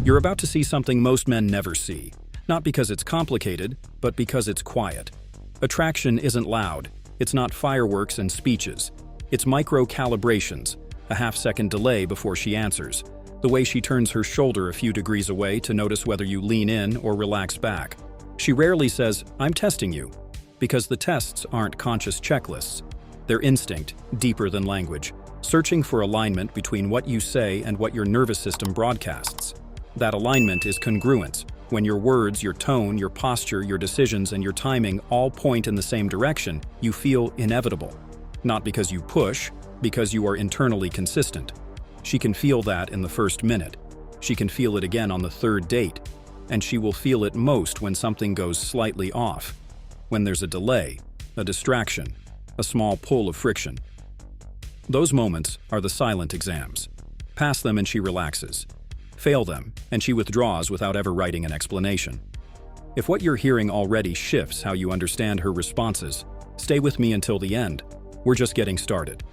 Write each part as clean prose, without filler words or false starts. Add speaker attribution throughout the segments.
Speaker 1: You're about to see something most men never see. Not because it's complicated, but because it's quiet. Attraction isn't loud. It's not fireworks and speeches. It's micro-calibrations, a half-second delay before she answers. The way she turns her shoulder a few degrees away to notice whether you lean in or relax back. She rarely says, "I'm testing you," because the tests aren't conscious checklists. They're instinct, deeper than language, searching for alignment between what you say and what your nervous system broadcasts. That alignment is congruence, when your words, your tone, your posture, your decisions, and your timing all point in the same direction. You feel inevitable. Not because you push, because you are internally consistent. She can feel that in the first minute. She can feel it again on the third date. And she will feel it most when something goes slightly off. When there's a delay, a distraction, a small pull of friction. Those moments are the silent exams. Pass them and she relaxes. Fail them, and she withdraws without ever writing an explanation. If what you're hearing already shifts how you understand her responses, stay with me until the end. We're just getting started.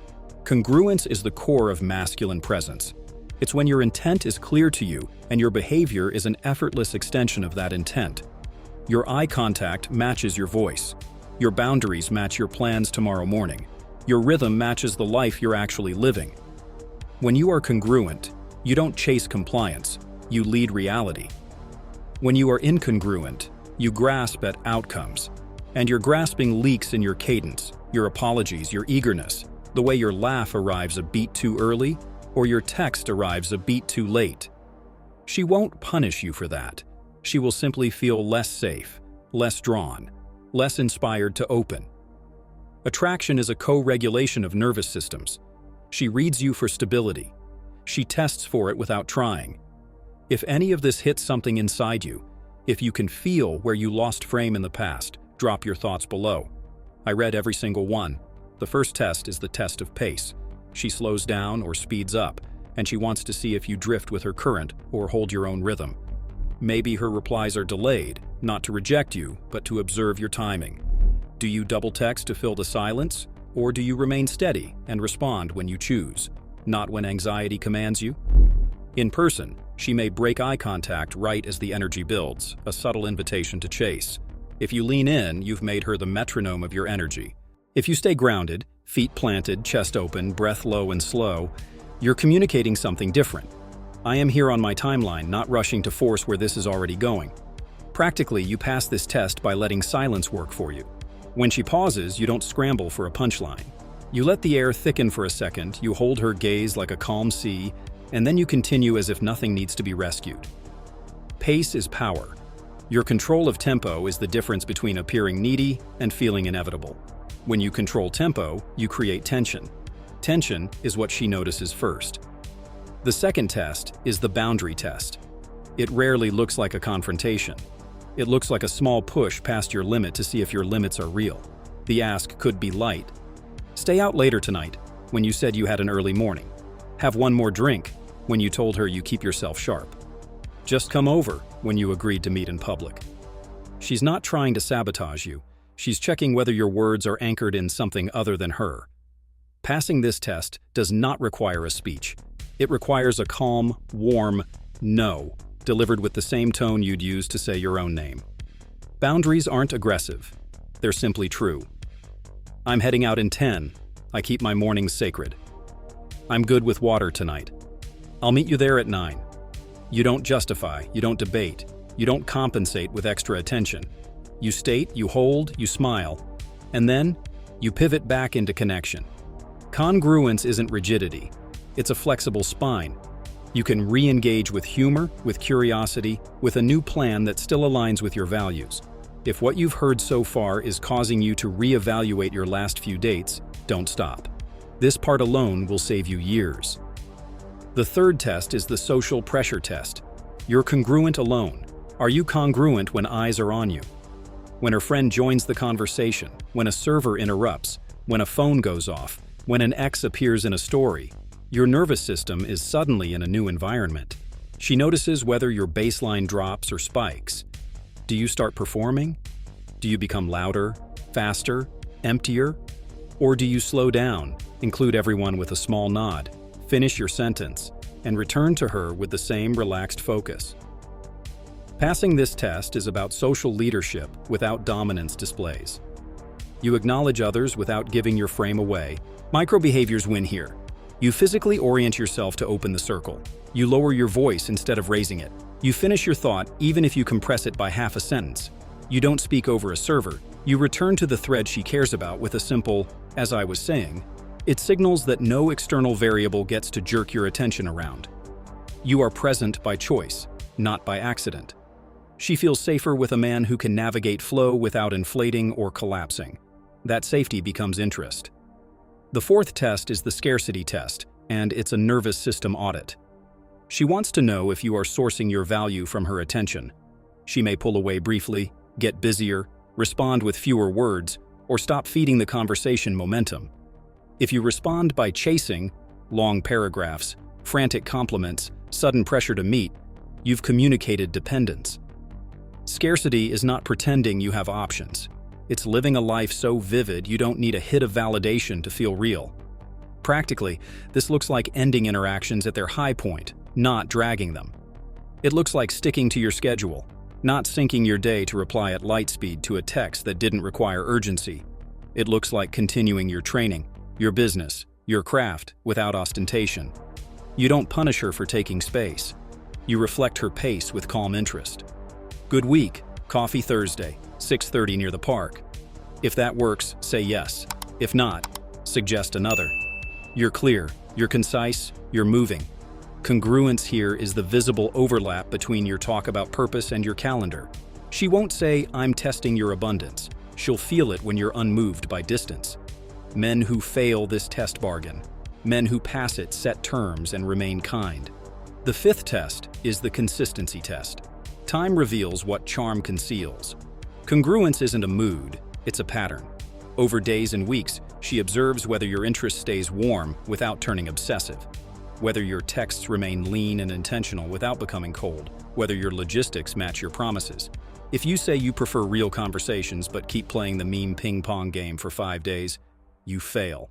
Speaker 1: Congruence is the core of masculine presence. It's when your intent is clear to you and your behavior is an effortless extension of that intent. Your eye contact matches your voice. Your boundaries match your plans tomorrow morning. Your rhythm matches the life you're actually living. When you are congruent, you don't chase compliance, you lead reality. When you are incongruent, you grasp at outcomes. And your grasping leaks in your cadence, your apologies, your eagerness, the way your laugh arrives a beat too early, or your text arrives a beat too late. She won't punish you for that. She will simply feel less safe, less drawn, less inspired to open. Attraction is a co-regulation of nervous systems. She reads you for stability. She tests for it without trying. If any of this hits something inside you, if you can feel where you lost frame in the past, drop your thoughts below. I read every single one. The first test is the test of pace. She slows down or speeds up, and she wants to see if you drift with her current or hold your own rhythm. Maybe her replies are delayed, not to reject you, but to observe your timing. Do you double text to fill the silence, or do you remain steady and respond when you choose? Not when anxiety commands you? In person, she may break eye contact right as the energy builds, a subtle invitation to chase. If you lean in, you've made her the metronome of your energy. If you stay grounded, feet planted, chest open, breath low and slow, you're communicating something different. I am here on my timeline, not rushing to force where this is already going. Practically, you pass this test by letting silence work for you. When she pauses, you don't scramble for a punchline. You let the air thicken for a second, you hold her gaze like a calm sea, and then you continue as if nothing needs to be rescued. Pace is power. Your control of tempo is the difference between appearing needy and feeling inevitable. When you control tempo, you create tension. Tension is what she notices first. The second test is the boundary test. It rarely looks like a confrontation. It looks like a small push past your limit to see if your limits are real. The ask could be light. Stay out later tonight, when you said you had an early morning. Have one more drink, when you told her you keep yourself sharp. Just come over, when you agreed to meet in public. She's not trying to sabotage you. She's checking whether your words are anchored in something other than her. Passing this test does not require a speech. It requires a calm, warm no, delivered with the same tone you'd use to say your own name. Boundaries aren't aggressive. They're simply true. I'm heading out in 10. I keep my mornings sacred. I'm good with water tonight. I'll meet you there at 9. You don't justify, you don't debate, you don't compensate with extra attention. You state, you hold, you smile, and then you pivot back into connection. Congruence isn't rigidity. It's a flexible spine. You can re-engage with humor, with curiosity, with a new plan that still aligns with your values. If what you've heard so far is causing you to re-evaluate your last few dates, don't stop. This part alone will save you years. The third test is the social pressure test. You're congruent alone. Are you congruent when eyes are on you? When a friend joins the conversation, when a server interrupts, when a phone goes off, when an ex appears in a story, your nervous system is suddenly in a new environment. She notices whether your baseline drops or spikes. Do you start performing? Do you become louder, faster, emptier? Or do you slow down, include everyone with a small nod, finish your sentence, and return to her with the same relaxed focus. Passing this test is about social leadership without dominance displays. You acknowledge others without giving your frame away. Micro-behaviors win here. You physically orient yourself to open the circle. You lower your voice instead of raising it. You finish your thought even if you compress it by half a sentence. You don't speak over a server. You return to the thread she cares about with a simple, "as I was saying." It signals that no external variable gets to jerk your attention around. You are present by choice, not by accident. She feels safer with a man who can navigate flow without inflating or collapsing. That safety becomes interest. The fourth test is the scarcity test, and it's a nervous system audit. She wants to know if you are sourcing your value from her attention. She may pull away briefly, get busier, respond with fewer words, or stop feeding the conversation momentum. If you respond by chasing, long paragraphs, frantic compliments, sudden pressure to meet, you've communicated dependence. Scarcity is not pretending you have options. It's living a life so vivid you don't need a hit of validation to feel real. Practically, this looks like ending interactions at their high point, not dragging them. It looks like sticking to your schedule, not syncing your day to reply at light speed to a text that didn't require urgency. It looks like continuing your training, your business, your craft without ostentation. You don't punish her for taking space. You reflect her pace with calm interest. Good week, coffee Thursday, 6:30 near the park. If that works, say yes. If not, suggest another. You're clear, you're concise, you're moving. Congruence here is the visible overlap between your talk about purpose and your calendar. She won't say, "I'm testing your abundance." She'll feel it when you're unmoved by distance. Men who fail this test bargain. Men who pass it set terms and remain kind. The fifth test is the consistency test. Time reveals what charm conceals. Congruence isn't a mood, it's a pattern. Over days and weeks, she observes whether your interest stays warm without turning obsessive, whether your texts remain lean and intentional without becoming cold, whether your logistics match your promises. If you say you prefer real conversations but keep playing the meme ping-pong game for 5 days, you fail.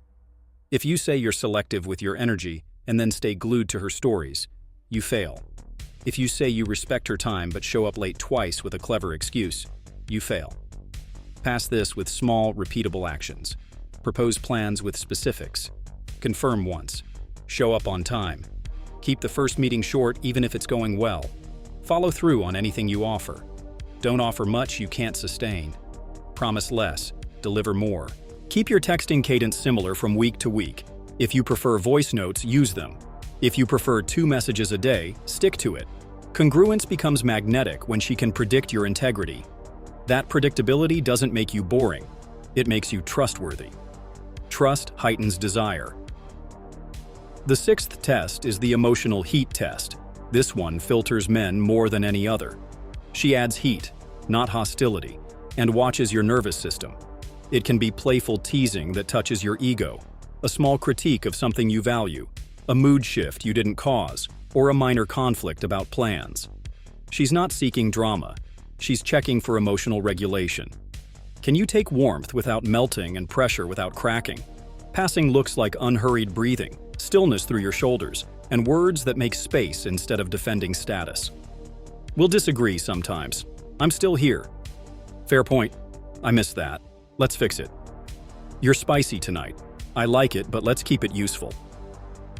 Speaker 1: If you say you're selective with your energy and then stay glued to her stories, you fail. If you say you respect her time but show up late twice with a clever excuse, you fail. Pass this with small, repeatable actions. Propose plans with specifics. Confirm once. Show up on time. Keep the first meeting short even if it's going well. Follow through on anything you offer. Don't offer much you can't sustain. Promise less, deliver more. Keep your texting cadence similar from week to week. If you prefer voice notes, use them. If you prefer 2 messages a day, stick to it. Congruence becomes magnetic when she can predict your integrity. That predictability doesn't make you boring. It makes you trustworthy. Trust heightens desire. The sixth test is the emotional heat test. This one filters men more than any other. She adds heat, not hostility, and watches your nervous system. It can be playful teasing that touches your ego, a small critique of something you value, a mood shift you didn't cause, or a minor conflict about plans. She's not seeking drama. She's checking for emotional regulation. Can you take warmth without melting and pressure without cracking? Passing looks like unhurried breathing, stillness through your shoulders, and words that make space instead of defending status. We'll disagree sometimes. I'm still here. Fair point. I missed that. Let's fix it. You're spicy tonight. I like it, but let's keep it useful.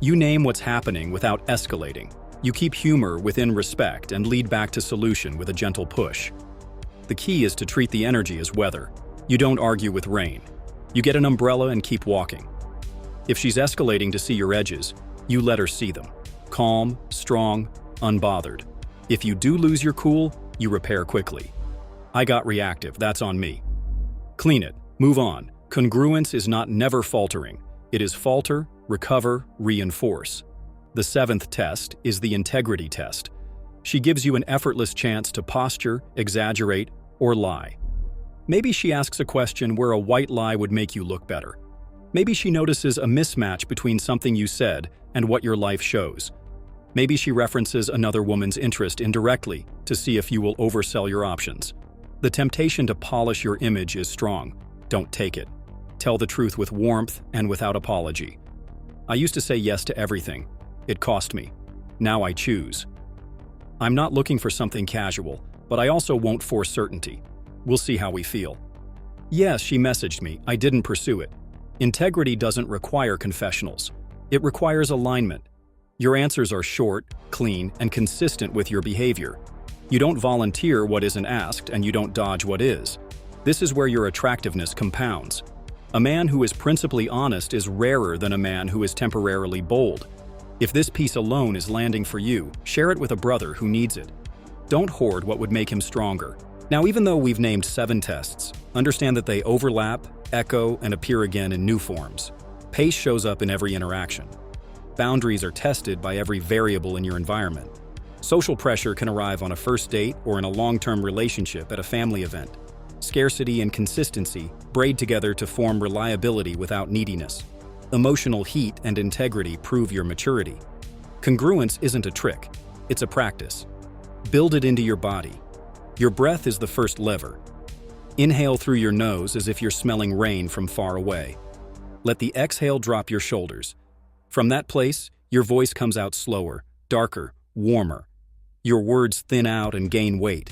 Speaker 1: You name what's happening without escalating. You keep humor within respect and lead back to solution with a gentle push. The key is to treat the energy as weather. You don't argue with rain. You get an umbrella and keep walking. If she's escalating to see your edges, you let her see them. Calm, strong, unbothered. If you do lose your cool, you repair quickly. I got reactive, that's on me. Clean it, move on. Congruence is not never faltering. It is falter, recover, reinforce. The seventh test is the integrity test. She gives you an effortless chance to posture, exaggerate, or lie. Maybe she asks a question where a white lie would make you look better. Maybe she notices a mismatch between something you said and what your life shows. Maybe she references another woman's interest indirectly to see if you will oversell your options. The temptation to polish your image is strong. Don't take it. Tell the truth with warmth and without apology. I used to say yes to everything. It cost me. Now I choose. I'm not looking for something casual, but I also won't force certainty. We'll see how we feel. Yes, she messaged me. I didn't pursue it. Integrity doesn't require confessionals. It requires alignment. Your answers are short, clean, and consistent with your behavior. You don't volunteer what isn't asked, and you don't dodge what is. This is where your attractiveness compounds. A man who is principally honest is rarer than a man who is temporarily bold. If this piece alone is landing for you, share it with a brother who needs it. Don't hoard what would make him stronger. Now, even though we've named 7 tests, understand that they overlap, echo, and appear again in new forms. Pace shows up in every interaction. Boundaries are tested by every variable in your environment. Social pressure can arrive on a first date or in a long-term relationship at a family event. Scarcity and consistency braid together to form reliability without neediness. Emotional heat and integrity prove your maturity. Congruence isn't a trick, it's a practice. Build it into your body. Your breath is the first lever. Inhale through your nose as if you're smelling rain from far away. Let the exhale drop your shoulders. From that place, your voice comes out slower, darker, warmer. Your words thin out and gain weight.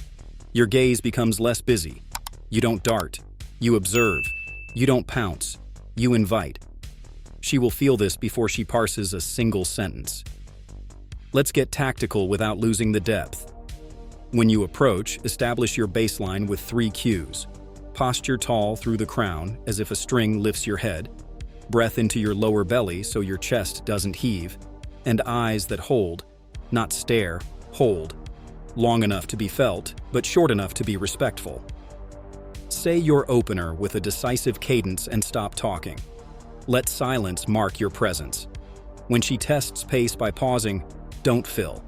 Speaker 1: Your gaze becomes less busy. You don't dart. You observe. You don't pounce. You invite. She will feel this before she parses a single sentence. Let's get tactical without losing the depth. When you approach, establish your baseline with 3 cues. Posture tall through the crown, as if a string lifts your head. Breath into your lower belly so your chest doesn't heave. And eyes that hold, not stare, hold. Long enough to be felt, but short enough to be respectful. Say your opener with a decisive cadence and stop talking. Let silence mark your presence. When she tests pace by pausing, don't fill.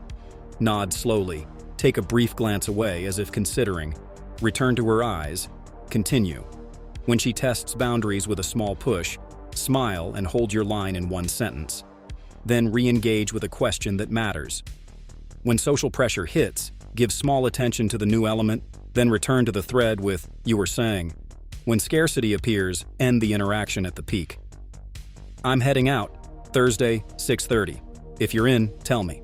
Speaker 1: Nod slowly, take a brief glance away as if considering, return to her eyes, continue. When she tests boundaries with a small push, smile and hold your line in 1 sentence. Then re-engage with a question that matters. When social pressure hits, give small attention to the new element, then return to the thread with, "You were saying." When scarcity appears, end the interaction at the peak. I'm heading out, Thursday, 6:30. If you're in, tell me.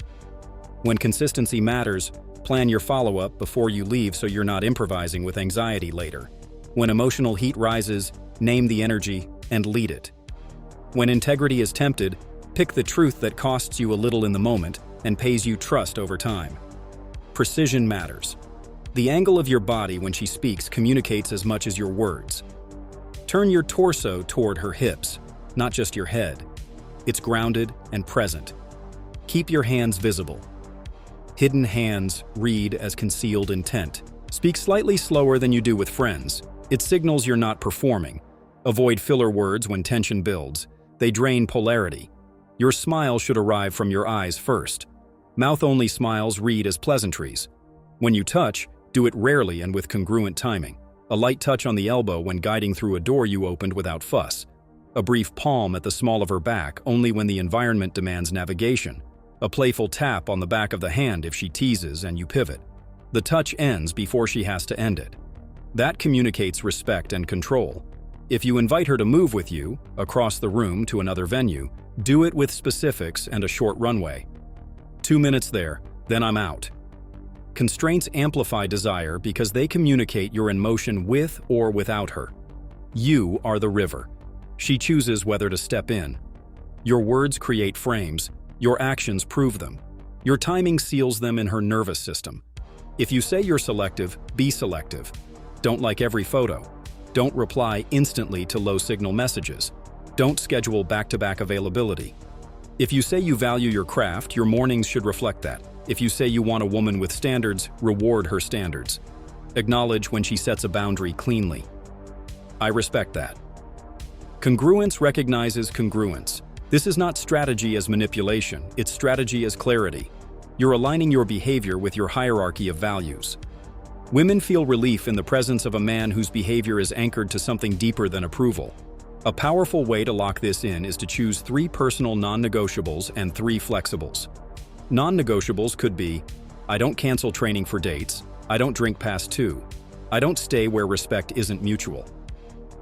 Speaker 1: When consistency matters, plan your follow-up before you leave so you're not improvising with anxiety later. When emotional heat rises, name the energy and lead it. When integrity is tempted, pick the truth that costs you a little in the moment and pays you trust over time. Precision matters. The angle of your body when she speaks communicates as much as your words. Turn your torso toward her hips, not just your head. It's grounded and present. Keep your hands visible. Hidden hands read as concealed intent. Speak slightly slower than you do with friends. It signals you're not performing. Avoid filler words when tension builds. They drain polarity. Your smile should arrive from your eyes first. Mouth-only smiles read as pleasantries. When you touch, do it rarely and with congruent timing. A light touch on the elbow when guiding through a door you opened without fuss. A brief palm at the small of her back only when the environment demands navigation. A playful tap on the back of the hand if she teases and you pivot. The touch ends before she has to end it. That communicates respect and control. If you invite her to move with you, across the room to another venue, do it with specifics and a short runway. 2 minutes there, then I'm out. Constraints amplify desire because they communicate you're in motion with or without her. You are the river. She chooses whether to step in. Your words create frames, your actions prove them. Your timing seals them in her nervous system. If you say you're selective, be selective. Don't like every photo. Don't reply instantly to low-signal messages. Don't schedule back-to-back availability. If you say you value your craft, your mornings should reflect that. If you say you want a woman with standards, reward her standards. Acknowledge when she sets a boundary cleanly. I respect that. Congruence recognizes congruence. This is not strategy as manipulation, it's strategy as clarity. You're aligning your behavior with your hierarchy of values. Women feel relief in the presence of a man whose behavior is anchored to something deeper than approval. A powerful way to lock this in is to choose 3 personal non-negotiables and 3 flexibles. Non-negotiables could be, I don't cancel training for dates, I don't drink past 2, I don't stay where respect isn't mutual.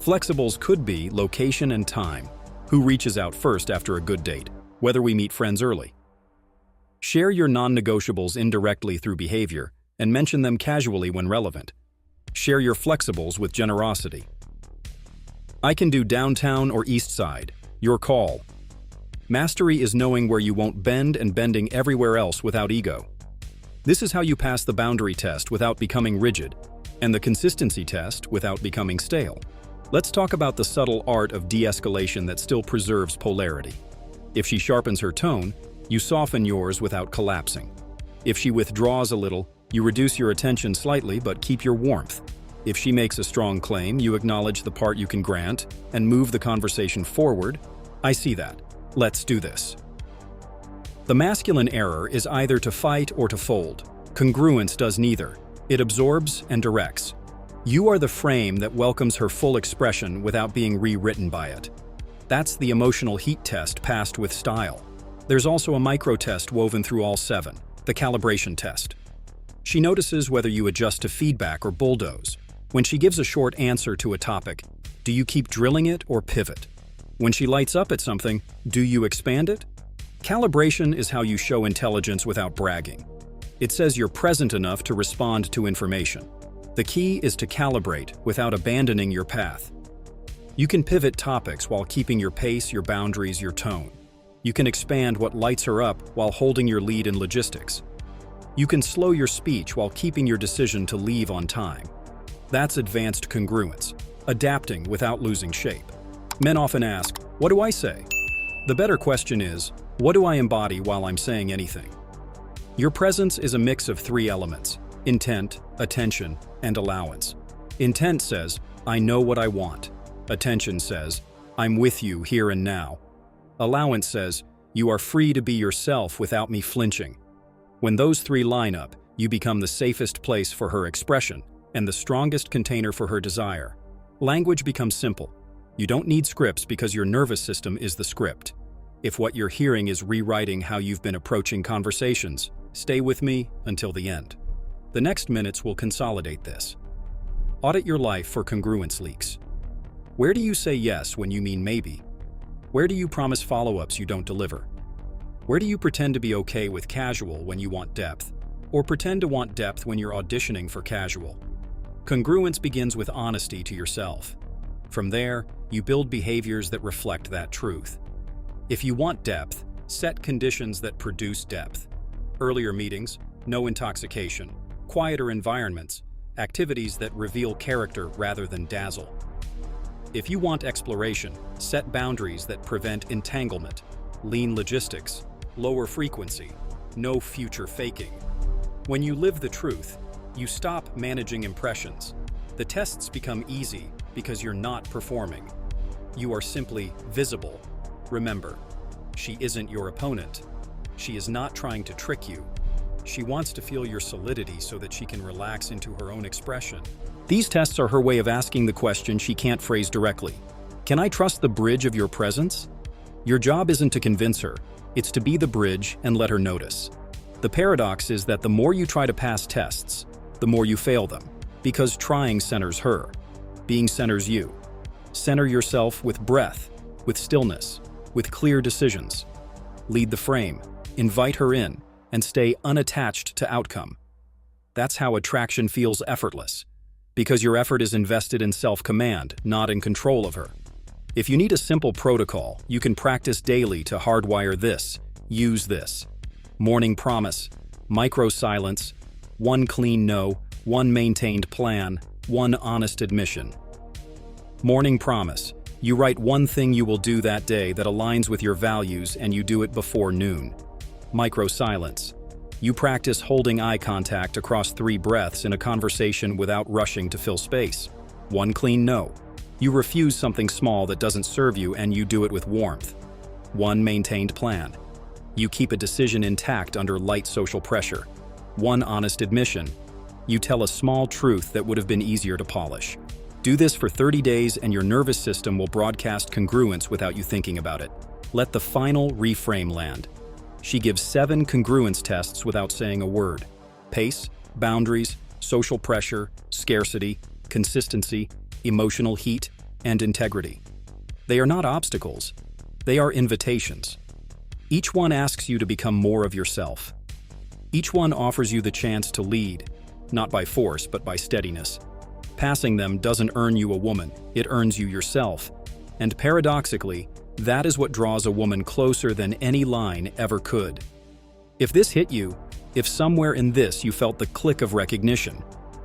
Speaker 1: Flexibles could be location and time, who reaches out first after a good date, whether we meet friends early. Share your non-negotiables indirectly through behavior and mention them casually when relevant. Share your flexibles with generosity. I can do downtown or east side. Your call. Mastery is knowing where you won't bend and bending everywhere else without ego. This is how you pass the boundary test without becoming rigid, and the consistency test without becoming stale. Let's talk about the subtle art of de-escalation that still preserves polarity. If she sharpens her tone, you soften yours without collapsing. If she withdraws a little, you reduce your attention slightly but keep your warmth. If she makes a strong claim, you acknowledge the part you can grant and move the conversation forward. I see that. Let's do this. The masculine error is either to fight or to fold. Congruence does neither. It absorbs and directs. You are the frame that welcomes her full expression without being rewritten by it. That's the emotional heat test passed with style. There's also a micro test woven through all 7, the calibration test. She notices whether you adjust to feedback or bulldoze. When she gives a short answer to a topic, do you keep drilling it or pivot? When she lights up at something, do you expand it? Calibration is how you show intelligence without bragging. It says you're present enough to respond to information. The key is to calibrate without abandoning your path. You can pivot topics while keeping your pace, your boundaries, your tone. You can expand what lights her up while holding your lead in logistics. You can slow your speech while keeping your decision to leave on time. That's advanced congruence, adapting without losing shape. Men often ask, what do I say? The better question is, what do I embody while I'm saying anything? Your presence is a mix of 3 elements: intent, attention, and allowance. Intent says, I know what I want. Attention says, I'm with you here and now. Allowance says, you are free to be yourself without me flinching. When those 3 line up, you become the safest place for her expression and the strongest container for her desire. Language becomes simple. You don't need scripts because your nervous system is the script. If what you're hearing is rewriting how you've been approaching conversations, stay with me until the end. The next minutes will consolidate this. Audit your life for congruence leaks. Where do you say yes when you mean maybe? Where do you promise follow-ups you don't deliver? Where do you pretend to be okay with casual when you want depth, or pretend to want depth when you're auditioning for casual? Congruence begins with honesty to yourself. From there, you build behaviors that reflect that truth. If you want depth, set conditions that produce depth. Earlier meetings, no intoxication, quieter environments, activities that reveal character rather than dazzle. If you want exploration, set boundaries that prevent entanglement, lean logistics, lower frequency, no future faking. When you live the truth, you stop managing impressions. The tests become easy because you're not performing. You are simply visible. Remember, she isn't your opponent. She is not trying to trick you. She wants to feel your solidity so that she can relax into her own expression. These tests are her way of asking the question she can't phrase directly. Can I trust the bridge of your presence? Your job isn't to convince her, it's to be the bridge and let her notice. The paradox is that the more you try to pass tests, the more you fail them, because trying centers her. Being centers you. Center yourself with breath, with stillness, with clear decisions. Lead the frame, invite her in, and stay unattached to outcome. That's how attraction feels effortless, because your effort is invested in self-command, not in control of her. If you need a simple protocol, you can practice daily to hardwire this. Use this. Morning promise, micro silence, 1 clean no, 1 maintained plan, 1 honest admission. Morning promise. You write 1 thing you will do that day that aligns with your values and you do it before noon. Micro silence. You practice holding eye contact across 3 breaths in a conversation without rushing to fill space. 1 clean no. You refuse something small that doesn't serve you and you do it with warmth. 1 maintained plan. You keep a decision intact under light social pressure. 1 honest admission. You tell a small truth that would have been easier to polish. Do this for 30 days and your nervous system will broadcast congruence without you thinking about it. Let the final reframe land. She gives 7 congruence tests without saying a word. Pace, boundaries, social pressure, scarcity, consistency, emotional heat, and integrity. They are not obstacles. They are invitations. Each one asks you to become more of yourself. Each one offers you the chance to lead, not by force, but by steadiness. Passing them doesn't earn you a woman, it earns you yourself. And paradoxically, that is what draws a woman closer than any line ever could. If this hit you, if somewhere in this you felt the click of recognition,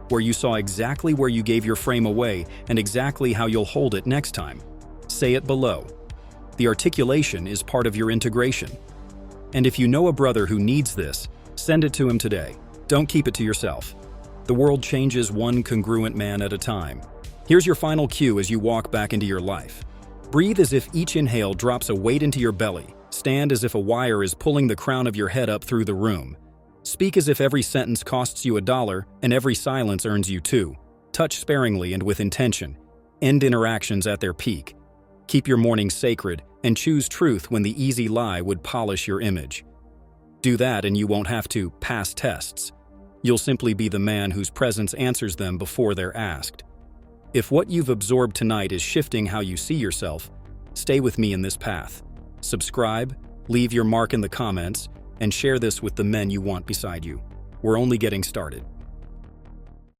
Speaker 1: where you saw exactly where you gave your frame away and exactly how you'll hold it next time, say it below. The articulation is part of your integration. And if you know a brother who needs this, send it to him today. Don't keep it to yourself. The world changes one congruent man at a time. Here's your final cue as you walk back into your life. Breathe as if each inhale drops a weight into your belly. Stand as if a wire is pulling the crown of your head up through the room. Speak as if every sentence costs you $1 and every silence earns you $2. Touch sparingly and with intention. End interactions at their peak. Keep your morning sacred and choose truth when the easy lie would polish your image. Do that and you won't have to pass tests. You'll simply be the man whose presence answers them before they're asked. If what you've absorbed tonight is shifting how you see yourself, stay with me in this path. Subscribe, leave your mark in the comments, and share this with the men you want beside you. We're only getting started.